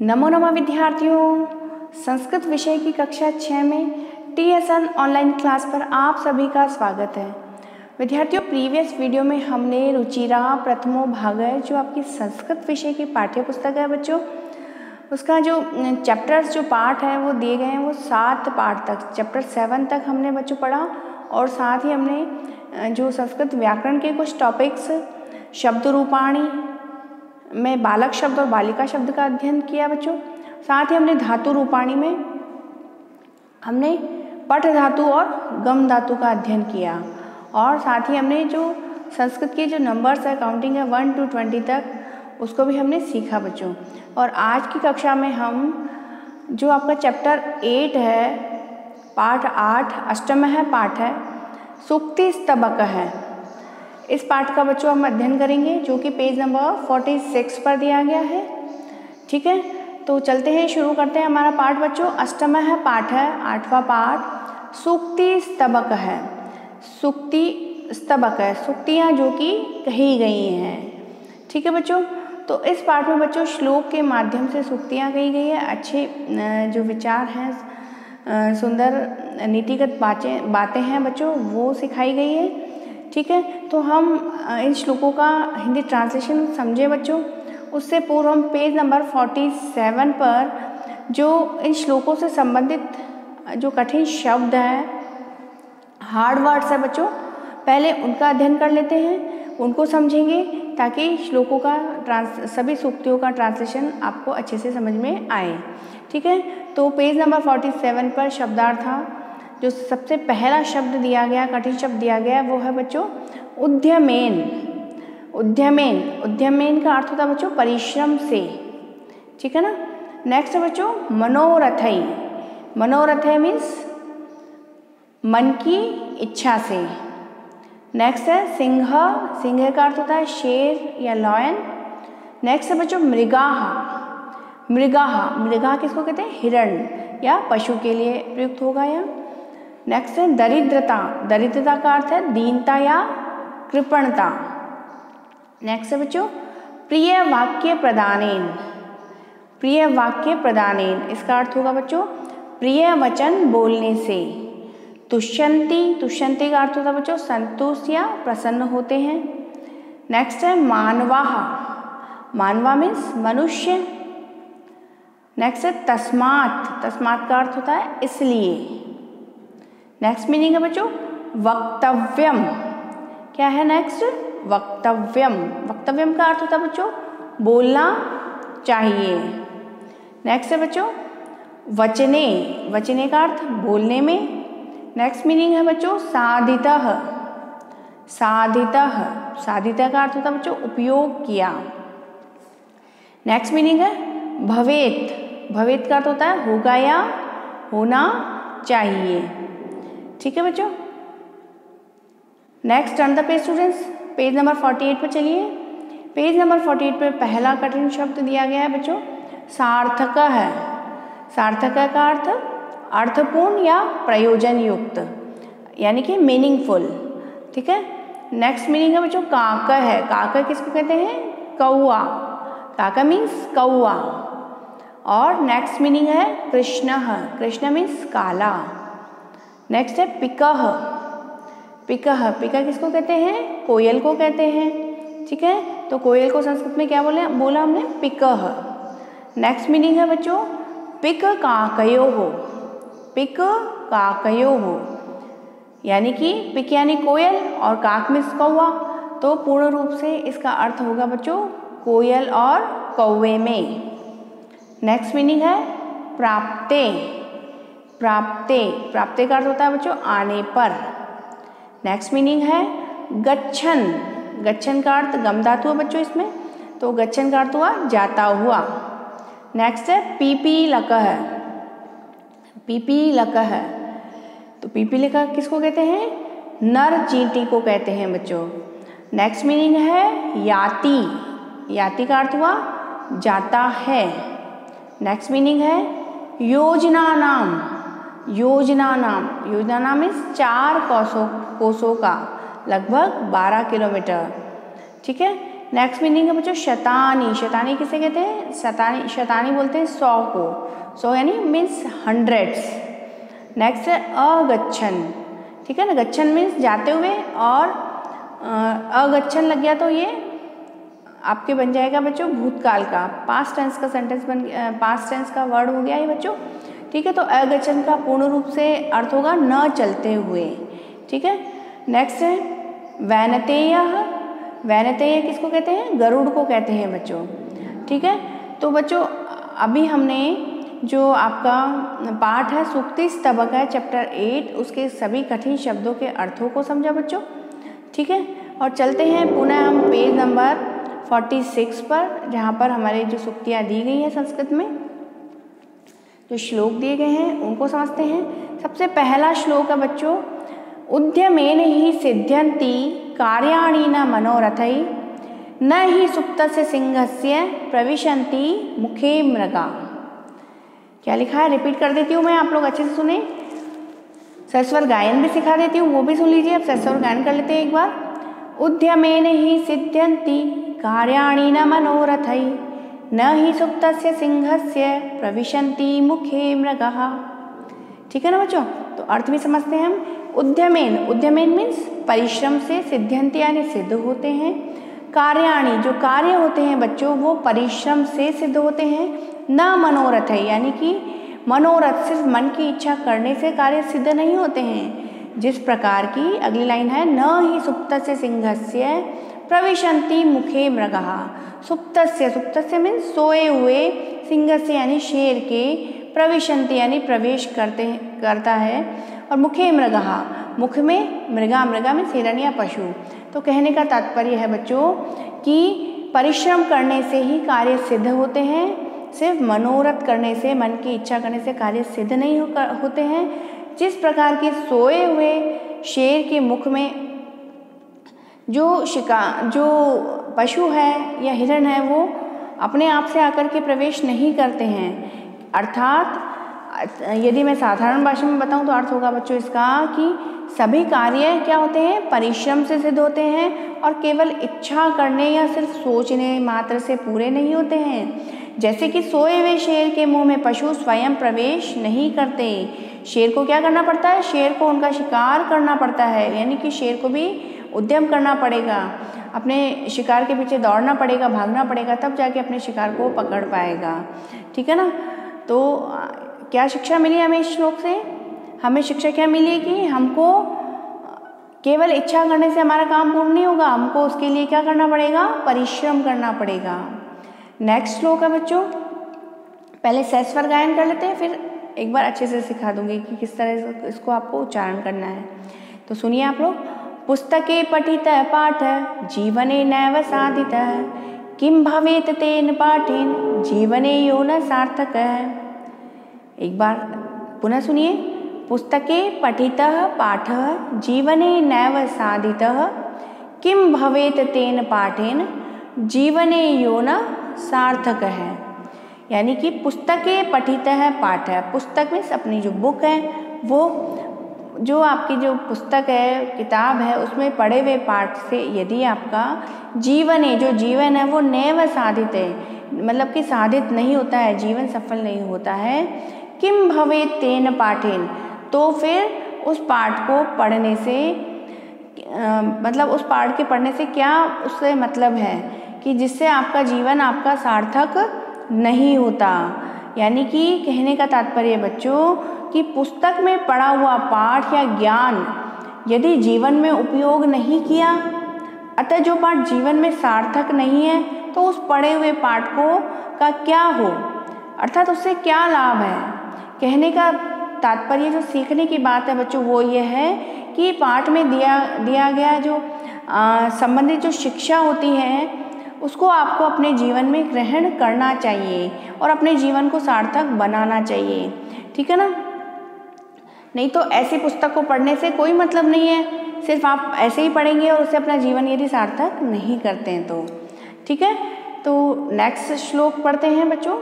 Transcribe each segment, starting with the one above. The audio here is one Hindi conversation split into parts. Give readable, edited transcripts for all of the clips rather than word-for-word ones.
नमो नमः विद्यार्थियों, संस्कृत विषय की कक्षा 6 में TSN ऑनलाइन क्लास पर आप सभी का स्वागत है। विद्यार्थियों, प्रीवियस वीडियो में हमने रुचिरा प्रथमो भाग है जो आपकी संस्कृत विषय की पाठ्य पुस्तक है बच्चों, उसका जो चैप्टर्स जो पार्ट है वो दिए गए हैं, वो 7 पार्ट तक, चैप्टर 7 तक हमने बच्चों पढ़ा। और साथ ही हमने जो संस्कृत व्याकरण के कुछ टॉपिक्स, शब्द रूपाणी में बालक शब्द और बालिका शब्द का अध्ययन किया बच्चों। साथ ही हमने धातु रूपाणी में हमने पठ धातु और गम धातु का अध्ययन किया। और साथ ही हमने जो संस्कृत के जो नंबर्स है, काउंटिंग है 1 to 20 तक, उसको भी हमने सीखा बच्चों। और आज की कक्षा में हम जो आपका चैप्टर 8 है, पाठ 8 अष्टम है, पाठ है सूक्ति स्तबक है। इस पाठ का बच्चों हम अध्ययन करेंगे जो कि पेज नंबर 46 पर दिया गया है। ठीक है, तो चलते हैं, शुरू करते हैं हमारा पाठ बच्चों। अष्टम है, पाठ है 8वां पाठ सूक्ति स्तबक है। सूक्ति स्तबक है, सूक्तियाँ जो कि कही गई हैं। ठीक है बच्चों, तो इस पाठ में बच्चों श्लोक के माध्यम से सूक्तियाँ कही गई है। अच्छे जो विचार हैं, सुंदर नीतिगत बातें हैं बच्चों, वो सिखाई गई है। ठीक है, तो हम इन श्लोकों का हिंदी ट्रांसलेशन समझे बच्चों। उससे पूर्व हम पेज नंबर 47 पर जो इन श्लोकों से संबंधित जो कठिन शब्द हैं, हार्ड वर्ड्स है बच्चों, पहले उनका अध्ययन कर लेते हैं, उनको समझेंगे ताकि श्लोकों का सभी सूक्तियों का ट्रांसलेशन आपको अच्छे से समझ में आए। ठीक है, तो पेज नंबर 47 पर शब्दार्थ जो सबसे पहला शब्द दिया गया, कठिन शब्द दिया गया, वो है बच्चों उद्यमेन। उद्यमेन, उद्यमेन का अर्थ होता है बच्चों परिश्रम से। ठीक है ना। नेक्स्ट है बच्चों मनोरथई। मनोरथई मीन्स मन की इच्छा से। नेक्स्ट है सिंह। सिंह का अर्थ होता है शेर या लॉयन। नेक्स्ट है बच्चों मृगाहा। मृगाहा, मृगा किसको कहते हैं? हिरण या पशु के लिए प्रयुक्त होगा यह। नेक्स्ट है दरिद्रता। दरिद्रता का अर्थ है दीनता या कृपणता। नेक्स्ट है बच्चों प्रिय वाक्य प्रदानेन। प्रिय वाक्य प्रदानेन, इसका अर्थ होगा बच्चों प्रिय वचन बोलने से। तुष्यंती, तुष्यंती का अर्थ होता है बच्चों संतुष्ट या प्रसन्न होते हैं। नेक्स्ट है मानवाहा। मानवा मीन्स मनुष्य। नेक्स्ट है तस्मात्। तस्मात् का अर्थ होता है इसलिए। नेक्स्ट मीनिंग है बच्चों वक्तव्यम। क्या है नेक्स्ट? वक्तव्यम। वक्तव्यम का अर्थ होता है बच्चों बोलना चाहिए। नेक्स्ट है बच्चों वचने। वचने का अर्थ बोलने में। नेक्स्ट मीनिंग है बच्चों साधितः। साधितः, साधितः का अर्थ होता है बच्चों उपयोग किया। नेक्स्ट मीनिंग है भवेत। भवेत का अर्थ होता है होगा या होना चाहिए। ठीक है बच्चों। Next turn the page students, page number 48 पर चलिए। पेज नंबर 48 पर पहला कठिन शब्द दिया गया है बच्चों सार्थक है। सार्थक का अर्थ अर्थपूर्ण या प्रयोजन युक्त, यानी कि मीनिंगफुल। ठीक है। नेक्स्ट मीनिंग है बच्चों काक है। काक किसको कहते हैं? कौआ। काका मीन्स कौआ। और नेक्स्ट मीनिंग है कृष्ण। कृष्ण मीन्स काला। नेक्स्ट है पिकह। पिकह, पिका किसको कहते हैं? कोयल को कहते हैं। ठीक है, तो कोयल को संस्कृत में क्या बोला हमने? पिकह। नेक्स्ट मीनिंग है बच्चों पिक काकयो हो। पिक काकयो हो, यानी कि पिक यानी कोयल और काक मीन्स कौआ, तो पूर्ण रूप से इसका अर्थ होगा बच्चों कोयल और कौवे में। नेक्स्ट मीनिंग है प्राप्ते। प्राप्ते, प्राप्ते का अर्थ होता है बच्चों आने पर। नेक्स्ट मीनिंग है गच्छन। गच्छन का अर्थ गम धातु है बच्चों इसमें, तो गच्छन का अर्थ हुआ जाता हुआ। नेक्स्ट है पीपीलक है। पीपीलक है, तो पीपीलक किसको कहते हैं? नर चींटी को कहते हैं बच्चों। नेक्स्ट मीनिंग है याति। याति का अर्थ हुआ जाता है। नेक्स्ट मीनिंग है योजना नाम। योजना नाम, योजना नाम मीन्स 4 कोसों का, लगभग 12 किलोमीटर। ठीक है। नेक्स्ट मीनिंग है बच्चों शतानी। शतानी किसे कहते हैं? शतानी बोलते हैं 100 को। 100 यानी मीन्स हंड्रेड्स। नेक्स्ट है अगच्छन, ठीक है ना। गच्छन मीन्स जाते हुए, और अगच्छन लग गया तो ये आपके बन जाएगा बच्चों भूतकाल का, पास्ट टेंस का सेंटेंस पास्ट टेंस का वर्ड हो गया ये बच्चों, ठीक है। तो अगच्छन का पूर्ण रूप से अर्थ होगा न चलते हुए, ठीक है। नेक्स्ट है वैनतेय। वैनतेय किसको कहते हैं? गरुड़ को कहते हैं बच्चों, ठीक है। तो बच्चों अभी हमने जो आपका पाठ है सूक्ति स्तबक है चैप्टर 8, उसके सभी कठिन शब्दों के अर्थों को समझा बच्चों, ठीक है। और चलते हैं पुनः हम पेज नंबर 46 पर, जहाँ पर हमारे जो सूक्तियाँ दी गई हैं संस्कृत में, जो श्लोक दिए गए हैं उनको समझते हैं। सबसे पहला श्लोक है बच्चों, उद्यमेन ही सिद्ध्यन्ति कार्याणि न मनोरथै न ही सुप्तस्य सिंहस्य प्रविशन्ति मुखे मृगा। क्या लिखा है? रिपीट कर देती हूँ मैं, आप लोग अच्छे से सुने। सस्वर गायन भी सिखा देती हूँ, वो भी सुन लीजिए। अब सस्वर गायन कर लेते हैं एक बार। उद्यमेन ही सिद्ध्यन्ति कार्याणि न मनोरथै न ही सुप्तस्य सिंहस्य प्रविशन्ति मुखे मृगः, ठीक है ना बच्चों। तो अर्थ भी समझते हैं हम। उद्यमेन, उद्यमेन मीन्स परिश्रम से, सिद्ध्यन्ति यानी सिद्ध होते हैं। कार्याणि, जो कार्य होते हैं बच्चों वो परिश्रम से सिद्ध होते हैं। न मनोरथ है, यानी कि मनोरथ सिर्फ मन की इच्छा करने से कार्य सिद्ध नहीं होते हैं। जिस प्रकार की अगली लाइन है, न ही सुप्तस्य सिंहस्य प्रविशन्ति मुखे मृगः। सुप्तस्य, सुप्तस्य मीन्स सोए हुए, सिंहस्य यानी शेर के, प्रविशन्ति यानी प्रवेश करता है, और मुखे मृगः, मुख में मृगा, मृगा में हिरण या पशु। तो कहने का तात्पर्य है बच्चों कि परिश्रम करने से ही कार्य सिद्ध होते हैं, सिर्फ मनोरथ करने से, मन की इच्छा करने से कार्य सिद्ध नहीं होते हैं। जिस प्रकार के सोए हुए शेर के मुख में जो पशु है या हिरण है वो अपने आप से आकर के प्रवेश नहीं करते हैं। अर्थात यदि मैं साधारण भाषा में बताऊं तो अर्थ होगा बच्चों इसका कि सभी कार्य क्या होते हैं? परिश्रम से सिद्ध होते हैं, और केवल इच्छा करने या सिर्फ सोचने मात्र से पूरे नहीं होते हैं। जैसे कि सोए हुए शेर के मुंह में पशु स्वयं प्रवेश नहीं करते। शेर को क्या करना पड़ता है? शेर को उनका शिकार करना पड़ता है, यानी कि शेर को भी उद्यम करना पड़ेगा, अपने शिकार के पीछे दौड़ना पड़ेगा, भागना पड़ेगा, तब जाके अपने शिकार को पकड़ पाएगा, ठीक है ना। तो क्या शिक्षा मिली हमें इस श्लोक से? हमें शिक्षा क्या मिली कि हमको केवल इच्छा करने से हमारा काम पूर्ण नहीं होगा, हमको उसके लिए क्या करना पड़ेगा? परिश्रम करना पड़ेगा। नेक्स्ट श्लोक है बच्चों, पहले सस्वर गायन कर लेते हैं, फिर एक बार अच्छे से सिखा दूंगी कि किस तरह से इसको आपको उच्चारण करना है। तो सुनिए आप लोग। पुस्तके पठित पाठ जीवने नैव साधित किम भवेत तेन पाठेन जीवने यो न सार्थक। एक बार पुनः सुनिए। पुस्तके पठितः पाठः जीवने नैव साधितः किम भवेत तेन पाठेन जीवने यो न सार्थक है। यानी कि पुस्तकें पठितः पाठ है, पुस्तक मीन्स अपनी जो बुक है, वो जो आपकी जो पुस्तक है, किताब है, उसमें पढ़े हुए पाठ से यदि आपका जीवन है, जो जीवन है वो नैव साधित है, मतलब कि साधित नहीं होता है, जीवन सफल नहीं होता है, किम भवेत तेन पाठेन, तो फिर उस पाठ को पढ़ने से मतलब उस पाठ के पढ़ने से क्या उससे मतलब है कि जिससे आपका जीवन आपका सार्थक नहीं होता। यानी कि कहने का तात्पर्य बच्चों कि पुस्तक में पढ़ा हुआ पाठ या ज्ञान यदि जीवन में उपयोग नहीं किया, अतः जो पाठ जीवन में सार्थक नहीं है, तो उस पढ़े हुए पाठ को का क्या हो, अर्थात उससे क्या लाभ है। कहने का तात्पर्य जो सीखने की बात है बच्चों वो ये है कि पाठ में दिया गया जो संबंधित जो शिक्षा होती है उसको आपको अपने जीवन में ग्रहण करना चाहिए और अपने जीवन को सार्थक बनाना चाहिए, ठीक है ना। नहीं तो ऐसी पुस्तक को पढ़ने से कोई मतलब नहीं है, सिर्फ आप ऐसे ही पढ़ेंगे और उससे अपना जीवन यदि सार्थक नहीं करते हैं तो, ठीक है। तो नेक्स्ट श्लोक पढ़ते हैं बच्चों।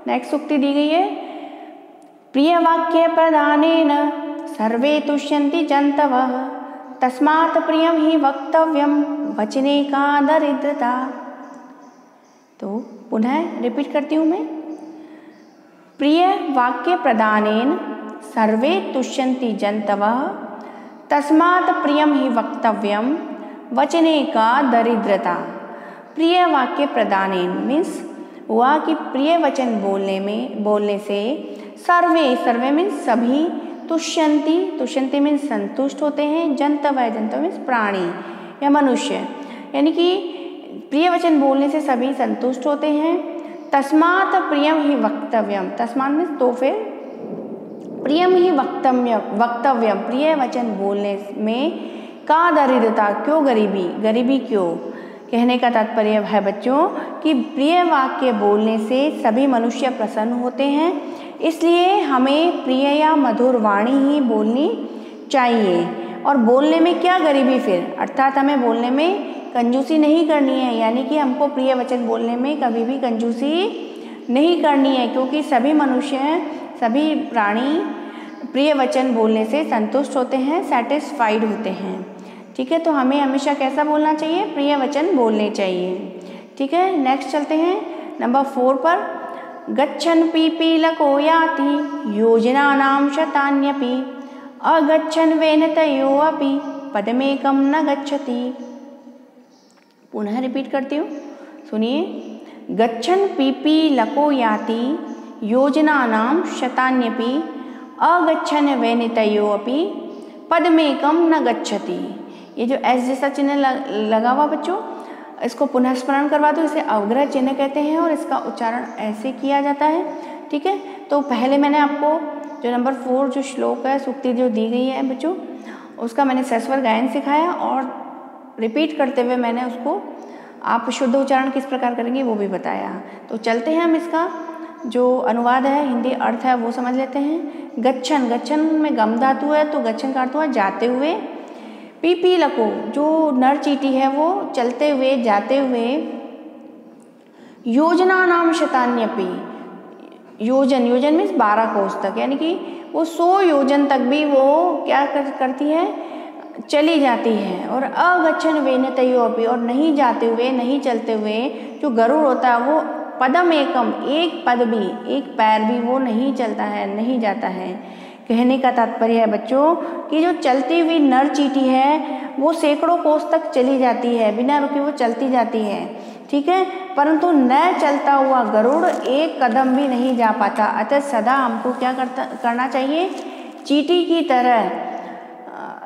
नेक्स्ट उक्ति दी गई है, प्रिय वाक्य प्रदानेन सर्वे तुष्यन्ति जन्तवः तस्मात् प्रियं हि वक्तव्यं वचने का दरिद्रता। तो पुनः रिपीट करती हूँ मैं। प्रिय वाक्य प्रदानेन सर्वे तुष्यन्ति जन्तवः तस्मात् प्रियम ही वक्तव्यम वचने का दरिद्रता। प्रिय वाक्य प्रदानेन मीन्स हुआ कि प्रिय वचन बोलने से सर्वे मीन्स सभी, तुष्यन्ति मीन्स संतुष्ट होते हैं, जन्तव मीन्स प्राणी या मनुष्य, यानी कि प्रिय वचन बोलने से सभी संतुष्ट होते हैं। तस्मात् प्रियम ही वक्तव्यम, तस्मात् मीन्स तो फिर, प्रियम ही वक्तव्यम प्रिय वचन बोलने में का दरिद्रता क्यों गरीबी क्यों। कहने का तात्पर्य है बच्चों कि प्रिय वाक्य बोलने से सभी मनुष्य प्रसन्न होते हैं, इसलिए हमें प्रिय या मधुर वाणी ही बोलनी चाहिए। और बोलने में क्या गरीबी फिर, अर्थात हमें बोलने में कंजूसी नहीं करनी है, यानी कि हमको प्रिय वचन बोलने में कभी भी कंजूसी नहीं करनी है, क्योंकि सभी मनुष्य, सभी प्राणी प्रिय वचन बोलने से संतुष्ट होते हैं, सेटिस्फाइड होते हैं। ठीक है, तो हमें हमेशा कैसा बोलना चाहिए, प्रिय वचन बोलने चाहिए। ठीक है, नेक्स्ट चलते हैं नंबर 4 पर। गच्छन् पीपीलको याति योजनानां शतान्यपि अगच्छन् वेनतयोऽपि पदमेकं न गच्छति। पुनः रिपीट करती हूँ, सुनिए। गच्छन् पीपीलको याति योजनानां शतान्यपि अगच्छन् वेनितयोऽपि पदमेकं न गच्छति। ये जो एस जैसा चिन्ह लगा हुआ बच्चों, इसको पुनः स्मरण करवा दो, इसे अवग्रह चिन्ह कहते हैं और इसका उच्चारण ऐसे किया जाता है। ठीक है, तो पहले मैंने आपको जो नंबर 4 जो श्लोक है, सूक्ति जो दी गई है बच्चों, उसका मैंने सस्वर गायन सिखाया और रिपीट करते हुए मैंने उसको आप शुद्ध उच्चारण किस प्रकार करेंगे वो भी बताया। तो चलते हैं हम इसका जो अनुवाद है, हिंदी अर्थ है वो समझ लेते हैं। गच्छन में गम धातु है, तो गच्छन का अर्थ हुआ जाते हुए। पीपीलको जो नर चींटी है वो चलते हुए, जाते हुए। योजनानां शतान्यपि, योजन मीन्स 12 कोस तक, यानी कि वो 100 योजन तक भी वो क्या करती है, चली जाती है। और अगच्छन् वेनतयोऽपि, और नहीं जाते हुए, नहीं चलते हुए जो गरुड़ होता है वो पदम एकम, एक पद भी, एक पैर भी वो नहीं चलता है, नहीं जाता है। कहने का तात्पर्य है बच्चों कि जो चलती हुई नर चींटी है वो सैकड़ों कोस तक चली जाती है, बिना रुके वो चलती जाती है। ठीक है, परंतु न चलता हुआ गरुड़ एक कदम भी नहीं जा पाता। अतः सदा हमको क्या करना चाहिए, चींटी की तरह,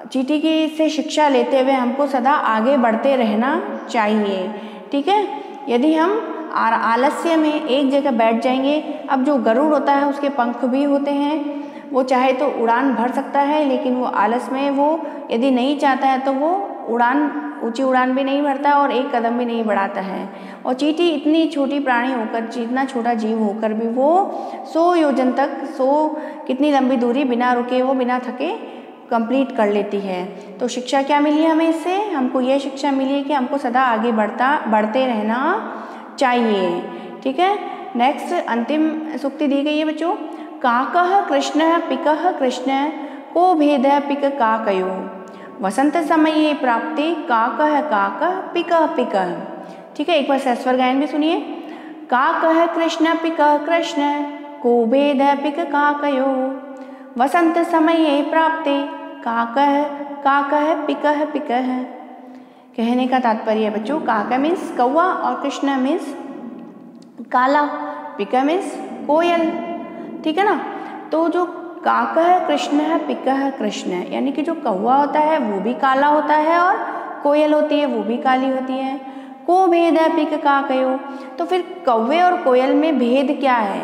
चींटी की से शिक्षा लेते हुए हमको सदा आगे बढ़ते रहना चाहिए। ठीक है, यदि हम आलस्य में एक जगह बैठ जाएंगे, अब जो गरुड़ होता है उसके पंख भी होते हैं, वो चाहे तो उड़ान भर सकता है, लेकिन वो आलस में वो यदि नहीं चाहता है तो वो ऊंची उड़ान भी नहीं भरता और एक कदम भी नहीं बढ़ाता है। और चींटी इतनी छोटी प्राणी होकर, इतना छोटा जीव होकर भी वो 100 योजन तक, 100 कितनी लंबी दूरी बिना रुके, वो बिना थके कंप्लीट कर लेती है। तो शिक्षा क्या मिली हमें इससे, हमको ये शिक्षा मिली है कि हमको सदा आगे बढ़ते रहना चाहिए। ठीक है, नेक्स्ट अंतिम सूक्ति दी गई है बच्चों। काकः कृष्णः पिकः कृष्ण को भेदः पिक काकयो वसंत समये प्राप्ते काकः काकः पिकः पिकः। ठीक है, एक बार सस्वर गायन भी सुनिए। काकः कृष्ण पिकः कृष्ण को भेदः पिक काकयो वसंत समये प्राप्ते काकः काकः पिकः पिकः। कहने का तात्पर्य है बच्चों, काका मीन्स कौवा और कृष्ण मीन्स काला, पिका मीन्स कोयल। ठीक है ना, तो जो काकः कृष्ण है, पिकः कृष्ण, यानी कि जो कौवा होता है वो भी काला होता है और कोयल होती है वो भी काली होती है। को भेद है पिक काकयो, तो फिर कौवे और कोयल में भेद क्या है।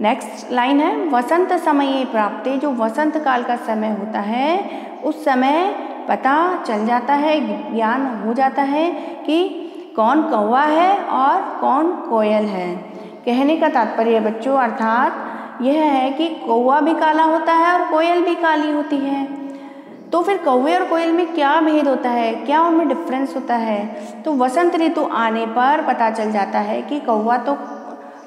नेक्स्ट लाइन है, वसंत समये प्राप्ते, जो वसंत काल का समय होता है उस समय पता चल जाता है, ज्ञान हो जाता है कि कौन कौवा है और कौन कोयल है। कहने का तात्पर्य बच्चों अर्थात यह है कि कौवा भी काला होता है और कोयल भी काली होती है। तो फिर कौवे और कोयल में क्या भेद होता है, क्या उनमें डिफरेंस होता है। तो वसंत ऋतु आने पर पता चल जाता है कि कौवा तो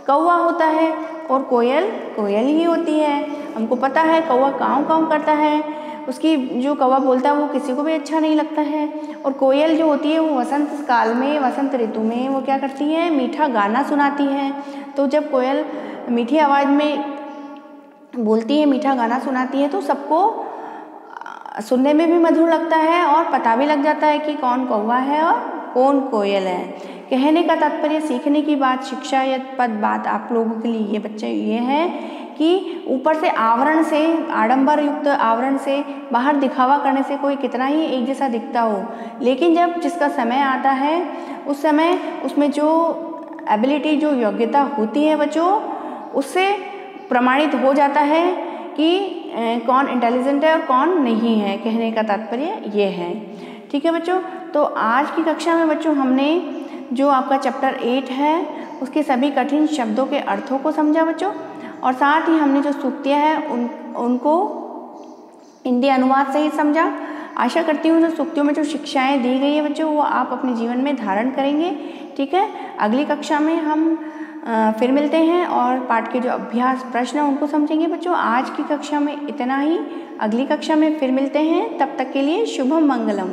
कौवा होता है और कोयल कोयल ही होती है। हमको पता है कौवा काँव काँव करता है, उसकी जो कौवा बोलता है वो किसी को भी अच्छा नहीं लगता है। और कोयल जो होती है वो वसंत काल में, वसंत ऋतु में वो क्या करती है, मीठा गाना सुनाती है। तो जब कोयल मीठी आवाज़ में बोलती है, मीठा गाना सुनाती है, तो सबको सुनने में भी मधुर लगता है और पता भी लग जाता है कि कौन कौवा है और कौन कोयल है। कहने का तात्पर्य, सीखने की बात, शिक्षा या पद बात आप लोगों के लिए ये बच्चे ये है कि ऊपर से आवरण से, आडंबर युक्त आवरण से बाहर दिखावा करने से कोई कितना ही एक जैसा दिखता हो, लेकिन जब जिसका समय आता है उस समय उसमें जो एबिलिटी, जो योग्यता होती है बच्चों, उससे प्रमाणित हो जाता है कि कौन इंटेलिजेंट है और कौन नहीं है। कहने का तात्पर्य ये है। ठीक है बच्चों, तो आज की कक्षा में बच्चों हमने जो आपका चैप्टर 8 है उसके सभी कठिन शब्दों के अर्थों को समझा बच्चों, और साथ ही हमने जो सूक्तियाँ हैं उनको हिंदी अनुवाद से ही समझा। आशा करती हूँ जो सूक्तियों में जो शिक्षाएं दी गई है बच्चों वो आप अपने जीवन में धारण करेंगे। ठीक है, अगली कक्षा में हम फिर मिलते हैं और पाठ के जो अभ्यास प्रश्न हैं उनको समझेंगे बच्चों। आज की कक्षा में इतना ही, अगली कक्षा में फिर मिलते हैं, तब तक के लिए शुभम मंगलम।